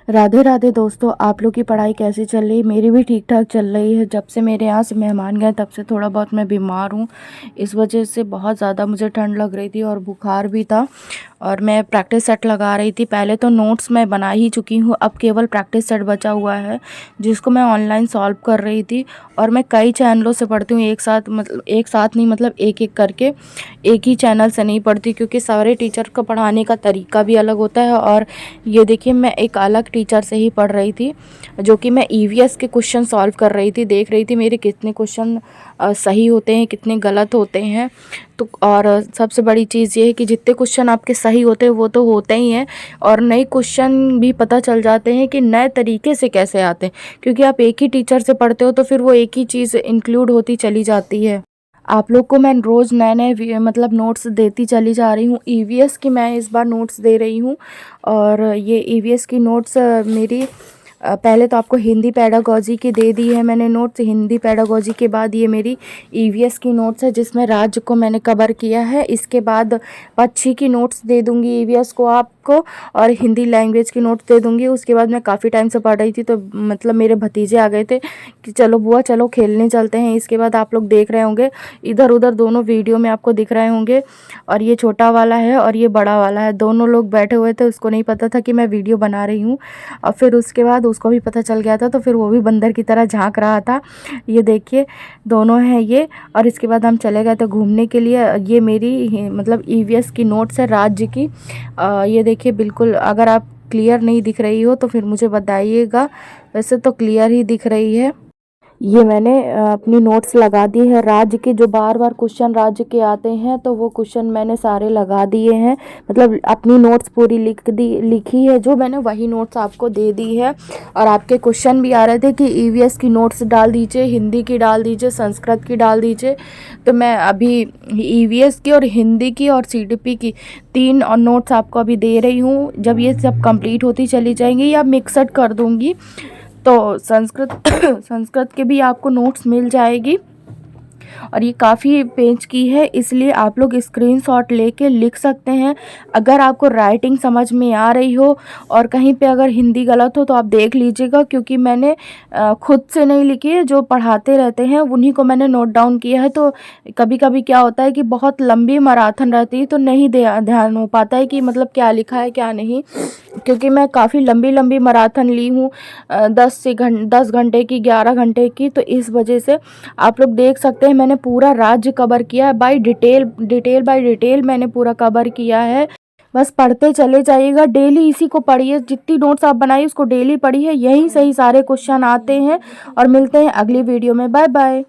राधे राधे दोस्तों, आप लोग की पढ़ाई कैसी चल रही है। मेरी भी ठीक ठाक चल रही है। जब से मेरे यहाँ से मेहमान गए तब से थोड़ा बहुत मैं बीमार हूँ। इस वजह से बहुत ज़्यादा मुझे ठंड लग रही थी और बुखार भी था। और मैं प्रैक्टिस सेट लगा रही थी। पहले तो नोट्स मैं बना ही चुकी हूँ, अब केवल प्रैक्टिस सेट बचा हुआ है जिसको मैं ऑनलाइन सॉल्व कर रही थी। और मैं कई चैनलों से पढ़ती हूँ, एक साथ नहीं, मतलब एक एक करके। एक ही चैनल से नहीं पढ़ती क्योंकि सारे टीचर का पढ़ाने का तरीका भी अलग होता है। और ये देखिए, मैं एक अलग टीचर से ही पढ़ रही थी, जो कि मैं ईवीएस के क्वेश्चन सॉल्व कर रही थी, देख रही थी मेरे कितने क्वेश्चन सही होते हैं, कितने गलत होते हैं। तो और सबसे बड़ी चीज़ ये है कि जितने क्वेश्चन आपके सही होते हैं वो तो होते ही हैं, और नए क्वेश्चन भी पता चल जाते हैं कि नए तरीके से कैसे आते हैं, क्योंकि आप एक ही टीचर से पढ़ते हो तो फिर वो एक ही चीज़ इंक्लूड होती चली जाती है। आप लोग को मैं रोज़ नए नए मतलब नोट्स देती चली जा रही हूँ। ईवीएस की मैं इस बार नोट्स दे रही हूँ। और ये ईवीएस की नोट्स मेरी पहले तो आपको हिंदी पेडागॉजी की दे दी है मैंने नोट्स। हिंदी पेडागॉजी के बाद ये मेरी ईवीएस की नोट्स है जिसमें राज्य को मैंने कवर किया है। इसके बाद पक्षी की नोट्स दे दूँगी ईवीएस को आपको, और हिंदी लैंग्वेज की नोट्स दे दूँगी। उसके बाद मैं काफ़ी टाइम से पढ़ रही थी तो मतलब मेरे भतीजे आ गए थे कि चलो बुआ चलो खेलने चलते हैं। इसके बाद आप लोग देख रहे होंगे इधर उधर दोनों वीडियो में आपको दिख रहे होंगे, और ये छोटा वाला है और ये बड़ा वाला है। दोनों लोग बैठे हुए थे, उसको नहीं पता था कि मैं वीडियो बना रही हूँ। और फिर उसके बाद उसको भी पता चल गया था तो फिर वो भी बंदर की तरह झांक रहा था। ये देखिए दोनों हैं ये। और इसके बाद हम चले गए थे घूमने के लिए। ये मेरी मतलब ईवीएस की नोट्स है राज्य की। ये देखिए, बिल्कुल अगर आप क्लियर नहीं दिख रही हो तो फिर मुझे बताइएगा। वैसे तो क्लियर ही दिख रही है। ये मैंने अपनी नोट्स लगा दी है राज्य के, जो बार बार क्वेश्चन राज्य के आते हैं तो वो क्वेश्चन मैंने सारे लगा दिए हैं। मतलब अपनी नोट्स पूरी लिखी है जो मैंने, वही नोट्स आपको दे दी है। और आपके क्वेश्चन भी आ रहे थे कि ईवीएस की नोट्स डाल दीजिए, हिंदी की डाल दीजिए, संस्कृत की डाल दीजिए। तो मैं अभी ईवीएस की और हिंदी की और सीटीपी की 3 और नोट्स आपको अभी दे रही हूँ। जब ये सब कंप्लीट होती चली जाएंगी या मिक्सड कर दूँगी तो संस्कृत संस्कृत के भी आपको नोट्स मिल जाएगी। और ये काफ़ी पेज की है, इसलिए आप लोग स्क्रीनशॉट लेके लिख सकते हैं। अगर आपको राइटिंग समझ में आ रही हो और कहीं पे अगर हिंदी गलत हो तो आप देख लीजिएगा, क्योंकि मैंने खुद से नहीं लिखी है, जो पढ़ाते रहते हैं उन्हीं को मैंने नोट डाउन किया है। तो कभी कभी क्या होता है कि बहुत लंबी मैराथन रहती है तो नहीं ध्यान हो पाता है कि मतलब क्या लिखा है क्या नहीं, क्योंकि मैं काफ़ी लंबी लंबी मैराथन ली हूँ 10 घंटे की, 11 घंटे की। तो इस वजह से आप लोग देख सकते हैं मैंने पूरा राज्य कवर किया है, डिटेल बाय डिटेल मैंने पूरा कवर किया है। बस पढ़ते चले जाइएगा, डेली इसी को पढ़िए। जितनी नोट्स आप बनाइए उसको डेली पढ़िए, यही सही सारे क्वेश्चन आते हैं। और मिलते हैं अगली वीडियो में। Bye bye.